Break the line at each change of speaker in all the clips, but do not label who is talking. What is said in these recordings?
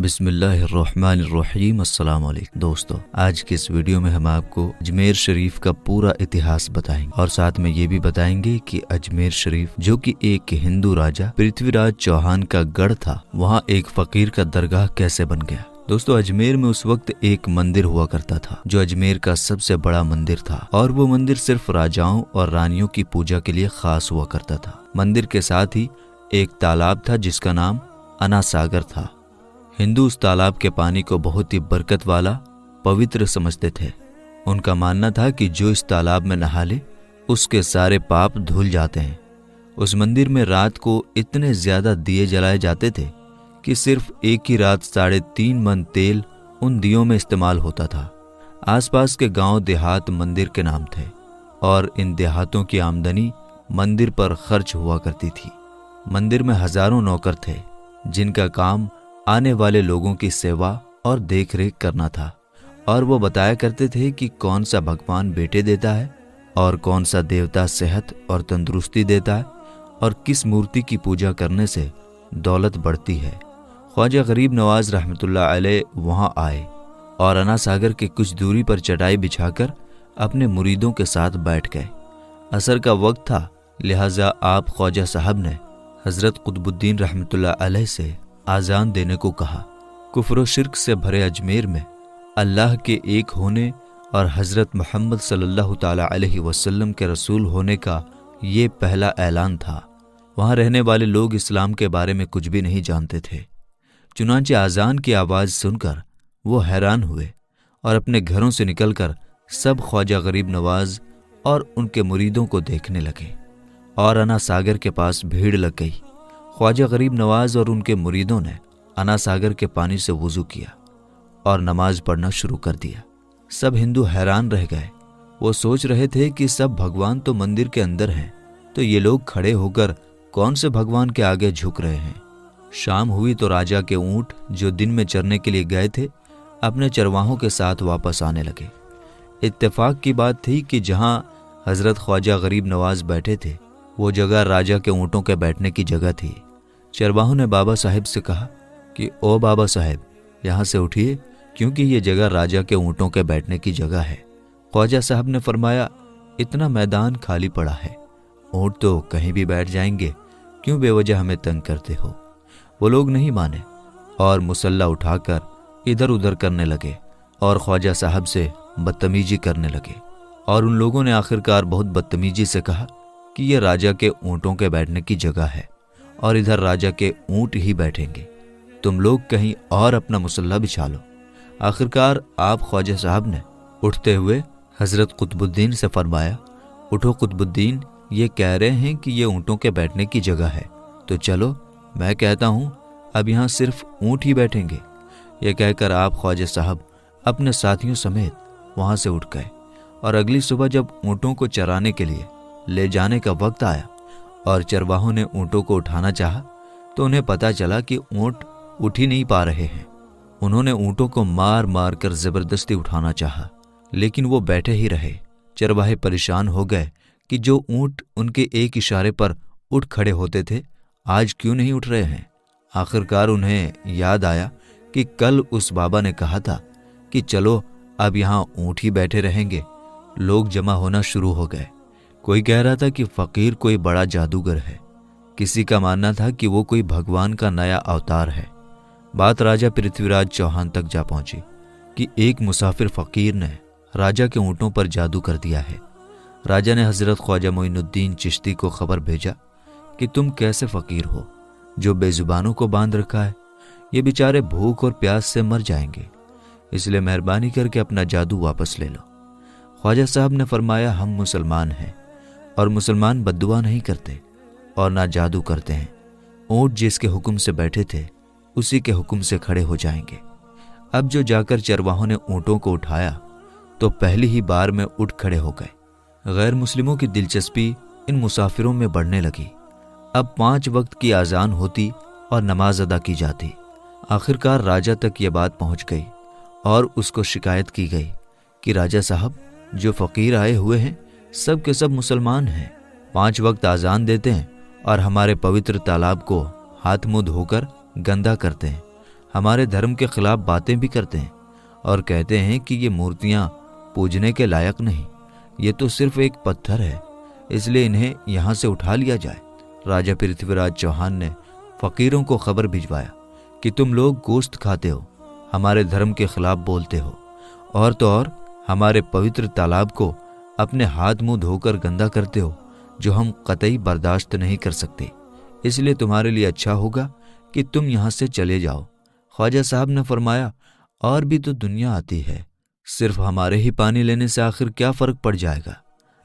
बिस्मिल्लाहिर्रहमानिर्रहीम। अस्सलाम वालेकुम दोस्तों, आज के इस वीडियो में हम आपको अजमेर शरीफ का पूरा इतिहास बताएंगे और साथ में ये भी बताएंगे कि अजमेर शरीफ जो कि एक हिंदू राजा पृथ्वीराज चौहान का गढ़ था, वहाँ एक फकीर का दरगाह कैसे बन गया। दोस्तों, अजमेर में उस वक्त एक मंदिर हुआ करता था जो अजमेर का सबसे बड़ा मंदिर था और वो मंदिर सिर्फ राजाओं और रानियों की पूजा के लिए खास हुआ करता था। मंदिर के साथ ही एक तालाब था जिसका नाम अना सागर था। हिंदू उस तालाब के पानी को बहुत ही बरकत वाला पवित्र समझते थे। उनका मानना था कि जो इस तालाब में नहा ले उसके सारे पाप धुल जाते हैं। उस मंदिर में रात को इतने ज्यादा दिए जलाए जाते थे कि सिर्फ एक ही रात 3.5 मन तेल उन दियों में इस्तेमाल होता था। आसपास के गांव देहात मंदिर के नाम थे और इन देहातों की आमदनी मंदिर पर खर्च हुआ करती थी। मंदिर में हजारों नौकर थे जिनका काम आने वाले लोगों की सेवा और देखरेख करना था और वो बताया करते थे कि कौन सा भगवान बेटे देता है और कौन सा देवता सेहत और तंदुरुस्ती देता है और किस मूर्ति की पूजा करने से दौलत बढ़ती है। ख्वाजा गरीब नवाज रहमतुल्लाह अलैह वहां आए और अना सागर के कुछ दूरी पर चटाई बिछाकर अपने मुरीदों के साथ बैठ गए। असर का वक्त था, लिहाजा आप ख्वाजा साहब ने हजरत कुतुबुद्दीन रहमतुल्लाह अलैह से आजान देने को कहा। कुफ्र व शिर्क से भरे अजमेर में अल्लाह के एक होने और हजरत मोहम्मद सल्लल्लाहु ताला अलैहि वसल्लम के रसूल होने का ये पहला ऐलान था। वहाँ रहने वाले लोग इस्लाम के बारे में कुछ भी नहीं जानते थे। चुनांचे आजान की आवाज़ सुनकर वो हैरान हुए और अपने घरों से निकलकर सब ख्वाजा गरीब नवाज और उनके मुरीदों को देखने लगे और अना सागर के पास भीड़ लग गई। ख्वाजा गरीब नवाज और उनके मुरीदों ने अना सागर के पानी से वुजू किया और नमाज पढ़ना शुरू कर दिया। सब हिंदू हैरान रह गए। वो सोच रहे थे कि सब भगवान तो मंदिर के अंदर हैं, तो ये लोग खड़े होकर कौन से भगवान के आगे झुक रहे हैं। शाम हुई तो राजा के ऊंट जो दिन में चरने के लिए गए थे अपने चरवाहों के साथ वापस आने लगे। इत्तेफाक की बात थी कि जहां हजरत ख्वाजा गरीब नवाज बैठे थे वो जगह राजा के ऊँटों के बैठने की जगह थी। चरवाहों ने बाबा साहिब से कहा कि ओ बाबा साहिब, यहाँ से उठिए क्योंकि ये जगह राजा के ऊँटों के बैठने की जगह है। ख्वाजा साहब ने फरमाया, इतना मैदान खाली पड़ा है, ऊँट तो कहीं भी बैठ जाएंगे, क्यों बेवजह हमें तंग करते हो। वो लोग नहीं माने और मुसल्ला उठाकर इधर उधर करने लगे और ख्वाजा साहब से बदतमीजी करने लगे और उन लोगों ने आखिरकार बहुत बदतमीजी से कहा कि यह राजा के ऊँटों के बैठने की जगह है और इधर राजा के ऊँट ही बैठेंगे, तुम लोग कहीं और अपना मुसल्ला बिछा लो। आखिरकार आप ख्वाजा साहब ने उठते हुए हजरत कुतुबुद्दीन से फरमाया, उठो कुतुबुद्दीन, ये कह रहे हैं कि ये ऊँटों के बैठने की जगह है, तो चलो मैं कहता हूँ अब यहाँ सिर्फ ऊँट ही बैठेंगे। ये कहकर आप ख्वाजा साहब अपने साथियों समेत वहाँ से उठ गए और अगली सुबह जब ऊँटों को चराने के लिए ले जाने का वक्त आया और चरवाहों ने ऊँटों को उठाना चाहा तो उन्हें पता चला कि ऊँट उठ ही नहीं पा रहे हैं। उन्होंने ऊँटों को मार मार कर जबरदस्ती उठाना चाहा, लेकिन वो बैठे ही रहे। चरवाहे परेशान हो गए कि जो ऊँट उनके एक इशारे पर उठ खड़े होते थे आज क्यों नहीं उठ रहे हैं। आखिरकार उन्हें याद आया कि कल उस बाबा ने कहा था कि चलो अब यहाँ ऊँट ही बैठे रहेंगे। लोग जमा होना शुरू हो गए। कोई कह रहा था कि फकीर कोई बड़ा जादूगर है, किसी का मानना था कि वो कोई भगवान का नया अवतार है। बात राजा पृथ्वीराज चौहान तक जा पहुंची कि एक मुसाफिर फकीर ने राजा के ऊँटों पर जादू कर दिया है। राजा ने हजरत ख्वाजा मोइनुद्दीन चिश्ती को खबर भेजा कि तुम कैसे फकीर हो जो बेजुबानों को बांध रखा है, ये बेचारे भूख और प्यास से मर जाएंगे, इसलिए मेहरबानी करके अपना जादू वापस ले लो। ख्वाजा साहब ने फरमाया, हम मुसलमान हैं और मुसलमान बद्दुआ नहीं करते और ना जादू करते हैं। ऊँट जिसके हुक्म से बैठे थे उसी के हुक्म से खड़े हो जाएंगे। अब जो जाकर चरवाहों ने ऊँटों को उठाया तो पहली ही बार में उठ खड़े हो गए। गैर मुस्लिमों की दिलचस्पी इन मुसाफिरों में बढ़ने लगी। अब 5 वक्त की आजान होती और नमाज अदा की जाती। आखिरकार राजा तक ये बात पहुंच गई और उसको शिकायत की गई कि राजा साहब, जो फकीर आए हुए हैं सब के सब मुसलमान हैं, 5 वक्त आजान देते हैं और हमारे पवित्र तालाब को हाथ मुंह धोकर गंदा करते हैं। हमारे धर्म के खिलाफ बातें भी करते हैं और कहते हैं कि ये मूर्तियां पूजने के लायक नहीं, ये तो सिर्फ एक पत्थर है, इसलिए इन्हें यहाँ से उठा लिया जाए। राजा पृथ्वीराज चौहान ने फकीरों को खबर भिजवाया कि तुम लोग गोश्त खाते हो, हमारे धर्म के खिलाफ बोलते हो, और तो और हमारे पवित्र तालाब को अपने हाथ मुंह धोकर गंदा करते हो, जो हम कतई बर्दाश्त नहीं कर सकते। इसलिए तुम्हारे लिए अच्छा होगा कि तुम यहाँ से चले जाओ। ख्वाजा साहब ने फरमाया, और भी तो दुनिया आती है, सिर्फ हमारे ही पानी लेने से आखिर क्या फर्क पड़ जाएगा।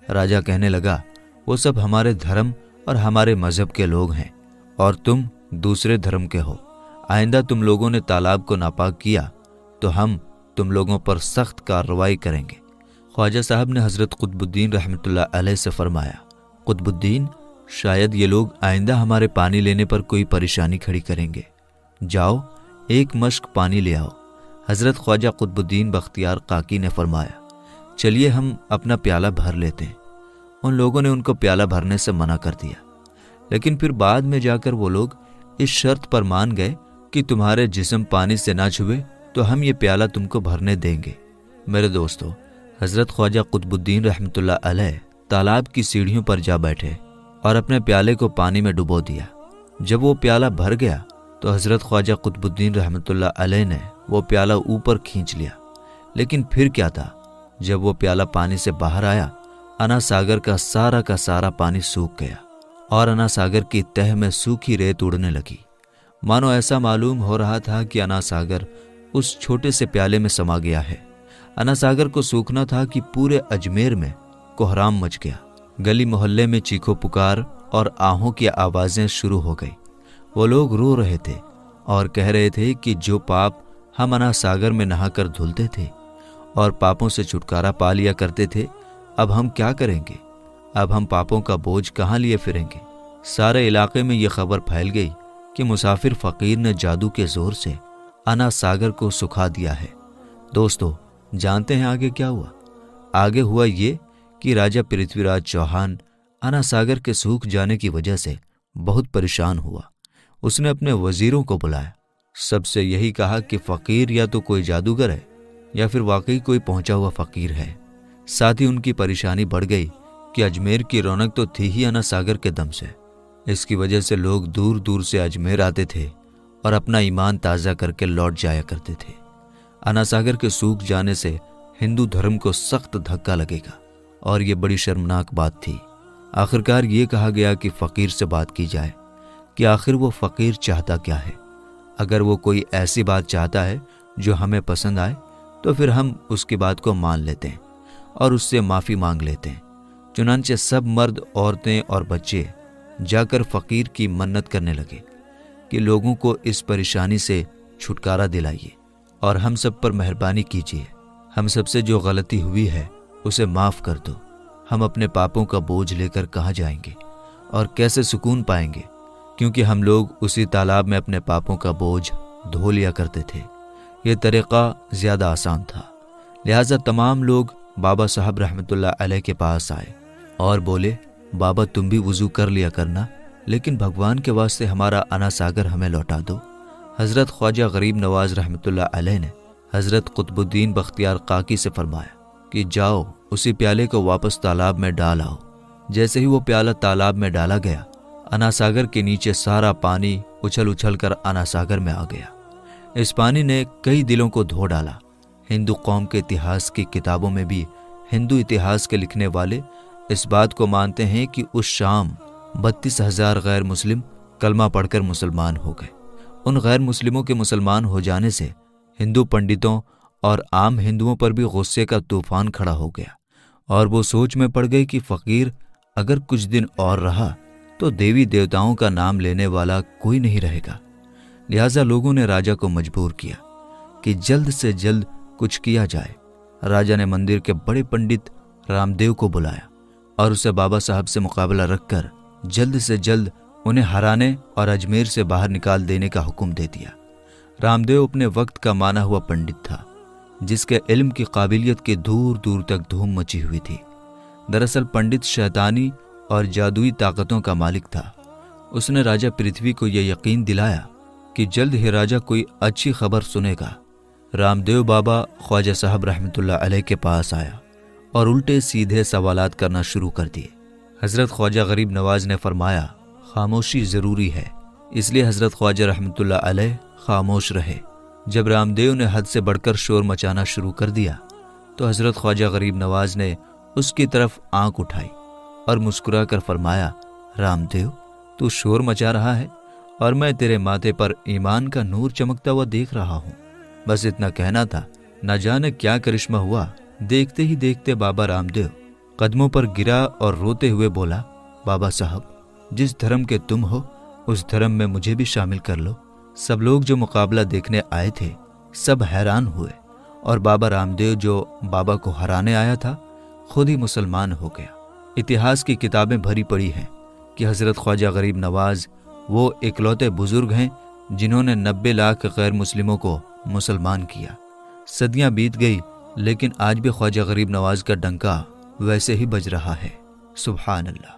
राजा कहने लगा, वो सब हमारे धर्म और हमारे मजहब के लोग हैं और तुम दूसरे धर्म के हो। आइंदा तुम लोगों ने तालाब को नापाक किया तो हम तुम लोगों पर सख्त कार्रवाई करेंगे। ख्वाजा साहब ने हजरत कुतुबुद्दीन रहमतुल्लाह अलैह से फरमाया, कुतुबुद्दीन, शायद ये लोग आइंदा हमारे पानी लेने पर कोई परेशानी खड़ी करेंगे। जाओ एक मश्क पानी ले आओ। हजरत ख्वाजा कुतुबुद्दीन बख्तियार काकी ने फरमाया, चलिए हम अपना प्याला भर लेते हैं। उन लोगों ने उनको प्याला भरने से मना कर दिया, लेकिन फिर बाद में जाकर वो लोग इस शर्त पर मान गए कि तुम्हारे जिस्म पानी से ना छुए तो हम ये प्याला तुमको भरने देंगे। मेरे दोस्तों, हजरत ख्वाजा कुतुबुद्दीन रहमतुल्लाह अलैह तालाब की सीढ़ियों पर जा बैठे और अपने प्याले को पानी में डुबो दिया। जब वो प्याला भर गया तो हजरत ख्वाजा कुतुबुद्दीन रहमतुल्लाह अलैह ने वो प्याला ऊपर खींच लिया। लेकिन फिर क्या था, जब वो प्याला पानी से बाहर आया, अना सागर का सारा पानी सूख गया और अना सागर की तह में सूखी रेत उड़ने लगी। मानो ऐसा मालूम हो रहा था कि अना सागर उस छोटे से प्याले में समा गया है। अना सागर को सूखना था कि पूरे अजमेर में कोहराम मच गया। गली मोहल्ले में चीखो पुकार और आहों की आवाजें शुरू हो गई। वो लोग रो रहे थे और कह रहे थे कि जो पाप हम अना सागर में नहाकर धुलते थे और पापों से छुटकारा पा लिया करते थे, अब हम क्या करेंगे? अब हम पापों का बोझ कहाँ लिए फिरेंगे? सारे इलाके में ये खबर फैल गई कि मुसाफिर फकीर ने जादू के जोर से अना सागर को सुखा दिया है। दोस्तों, जानते हैं आगे क्या हुआ? आगे हुआ ये कि राजा पृथ्वीराज चौहान अना सागर के सूख जाने की वजह से बहुत परेशान हुआ। उसने अपने वजीरों को बुलाया, सबसे यही कहा कि फकीर या तो कोई जादूगर है या फिर वाकई कोई पहुंचा हुआ फकीर है। साथ ही उनकी परेशानी बढ़ गई कि अजमेर की रौनक तो थी ही अना सागर के दम से। इसकी वजह से लोग दूर दूर से अजमेर आते थे और अपना ईमान ताज़ा करके लौट जाया करते थे। अना सागर के सूख जाने से हिंदू धर्म को सख्त धक्का लगेगा और ये बड़ी शर्मनाक बात थी। आखिरकार ये कहा गया कि फ़कीर से बात की जाए कि आखिर वो फ़कीर चाहता क्या है। अगर वो कोई ऐसी बात चाहता है जो हमें पसंद आए तो फिर हम उसकी बात को मान लेते हैं और उससे माफ़ी मांग लेते हैं। चुनांचे सब मर्द, औरतें और बच्चे जाकर फ़कीर की मन्नत करने लगे कि लोगों को इस परेशानी से छुटकारा दिलाइए और हम सब पर मेहरबानी कीजिए। हम सबसे जो गलती हुई है उसे माफ़ कर दो। हम अपने पापों का बोझ लेकर कहाँ जाएंगे और कैसे सुकून पाएंगे, क्योंकि हम लोग उसी तालाब में अपने पापों का बोझ धो लिया करते थे। ये तरीक़ा ज़्यादा आसान था। लिहाजा तमाम लोग बाबा साहब रहमतुल्लाह अलैह के पास आए और बोले, बाबा तुम भी वज़ू कर लिया करना, लेकिन भगवान के वास्ते हमारा अना सागर हमें लौटा दो। हज़रत ख्वाजा गरीब नवाज रहमतुल्लाह अलैह ने हज़रत कुतुबुद्दीन बख्तियार काकी से फरमाया कि जाओ उसी प्याले को वापस तालाब में डाल आओ। जैसे ही वो प्याला तालाब में डाला गया, अना सागर के नीचे सारा पानी उछल उछल कर अना सागर में आ गया। इस पानी ने कई दिलों को धो डाला। हिंदू कौम के इतिहास की किताबों में भी हिंदू इतिहास के लिखने वाले इस बात को मानते हैं कि उस शाम 32,000 गैर मुस्लिम कलमा पढ़कर मुसलमान हो गए। उन गैर मुस्लिमों के मुसलमान हो जाने से हिंदू पंडितों और आम हिंदुओं पर भी गुस्से का तूफान खड़ा हो गया और वो सोच में पड़ गए कि फ़कीर अगर कुछ दिन और रहा तो देवी देवताओं का नाम लेने वाला कोई नहीं रहेगा। लिहाजा लोगों ने राजा को मजबूर किया कि जल्द से जल्द कुछ किया जाए। राजा ने मंदिर के बड़े पंडित रामदेव को बुलाया और उसे बाबा साहब से मुकाबला रखकर जल्द से जल्द उन्हें हराने और अजमेर से बाहर निकाल देने का हुक्म दे दिया। रामदेव अपने वक्त का माना हुआ पंडित था, जिसके इल्म की काबिलियत की दूर दूर तक धूम मची हुई थी। दरअसल पंडित शैतानी और जादुई ताकतों का मालिक था। उसने राजा पृथ्वी को यह यकीन दिलाया कि जल्द ही राजा कोई अच्छी खबर सुनेगा। रामदेव बाबा ख्वाजा साहब रहमतुल्लाह अलैह के पास आया और उल्टे सीधे सवालात करना शुरू कर दिए। हजरत ख्वाजा गरीब नवाज ने फरमाया, खामोशी जरूरी है, इसलिए हजरत ख्वाजा रहमतुल्लाह अलैह खामोश रहे। जब रामदेव ने हद से बढ़कर शोर मचाना शुरू कर दिया तो हजरत ख्वाजा गरीब नवाज ने उसकी तरफ आंख उठाई और मुस्कुराकर फरमाया, रामदेव, तू शोर मचा रहा है और मैं तेरे माथे पर ईमान का नूर चमकता हुआ देख रहा हूँ। बस इतना कहना था। न जाने क्या करिश्मा हुआ, देखते ही देखते बाबा रामदेव कदमों पर गिरा और रोते हुए बोला, बाबा साहब, जिस धर्म के तुम हो उस धर्म में मुझे भी शामिल कर लो। सब लोग जो मुकाबला देखने आए थे सब हैरान हुए और बाबा रामदेव जो बाबा को हराने आया था खुद ही मुसलमान हो गया। इतिहास की किताबें भरी पड़ी हैं कि हजरत ख्वाजा गरीब नवाज वो इकलौते बुजुर्ग हैं जिन्होंने 90 लाख गैर मुस्लिमों को मुसलमान किया। सदियां बीत गई लेकिन आज भी ख्वाजा गरीब नवाज का डंका वैसे ही बज रहा है। सुभान अल्लाह।